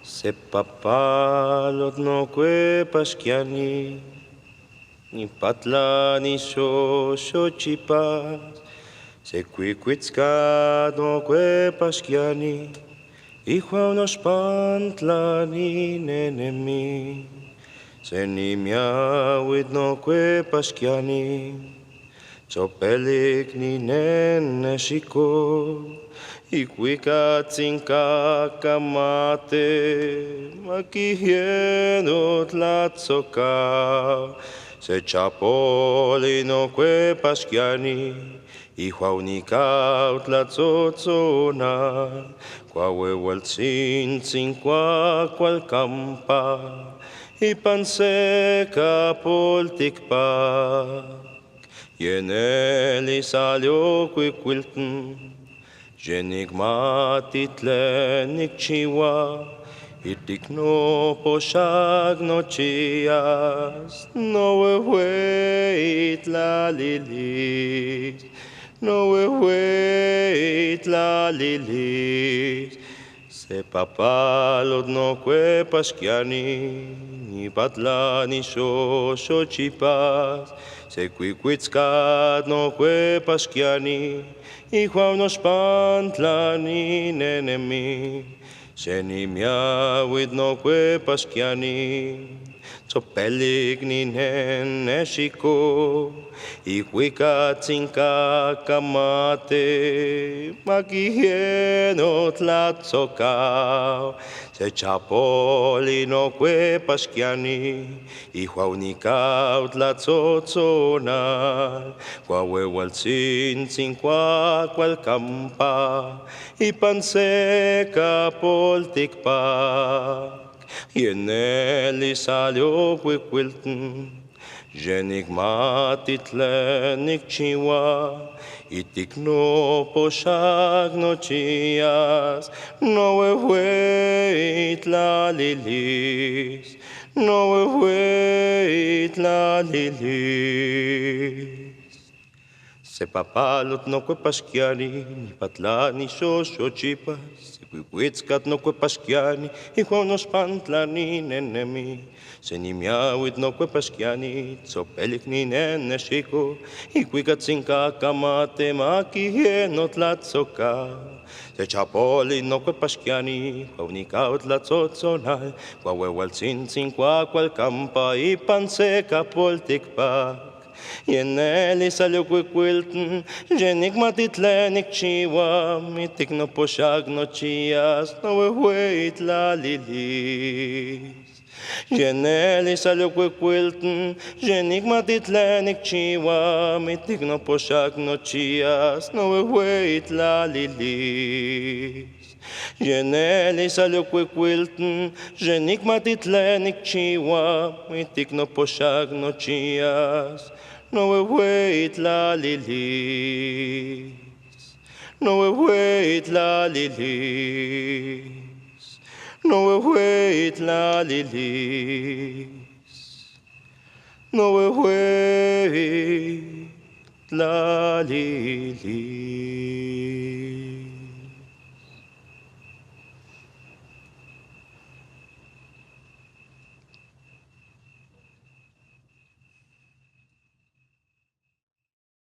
Se papalot no kue paskiani, ni patla ni shosho chipas. Se cuicuitzca no kue paskiani, hijo unos pantla ni nenemi. Se ni miawit no kue paskiani, chopelik ni nene shiko. Ikuika tzinka kamate, makihieno tlatzoka. Se chapoli no kue paskiani, ihuaunika tlatzotzona. Kuahuehualtzintzin kuakualkampa, ipanseca poltikpa. Yeneli salió cuicuilten, Jenigmatitlenik chiwa, itikno poshag no chias, no weweit la lilis, no weweit la lilis. Se papalot no kue paskiani, ni patla ni shosho chipas. Se cuicuitzcat no kue paskiani, hijo unos pantla ni nenemi. Se ni miawit no kue paskiani, tzopelik ni nene shiko. Ihuika tzinka kamate, makihieno tlatzokao. Se chapoli no kue paskiani, ihuaunikao tlatzotzonal. Kuahuehualtzintzin kuakualkampa, ipanseca poltikpak. Yeneli salió cuicuilten, Jenigmatitlenik chiwa, itikno poshag no chias, no weweit la lilis, no weweit la lilis. Se papalot no kue paskiani, ni patla ni shosho chipas. Se cuicuitzcat no kue paskiani, hijo unos pantla ni nenemi. Se ni miawit no kue paskiani, tzopelik ni nene shiko. Icuicatzinka kamate makihieno tlatzoka. Se chapoli no kue paskiani, huaunikao tlatzotzonal. Kuahuehualtzintzin kuakualkampa, ipanseca poltikpak. Yeneli salió cuicuilten, Jenigmatitlenik chiwa, mitikno poshag no chias, no weweit la lilis. Yeneli salió cuicuilten, Jenigmatitlenik chiwa, mitikno poshag no chias, no weweit la lilis. Yeneli salió cuicuilten, Jenigmatitlenik chiwa, mitikno poshag no chias, no weweit la lilis, no weweit la lilis, no weweit la lilis, no weweit la lilis.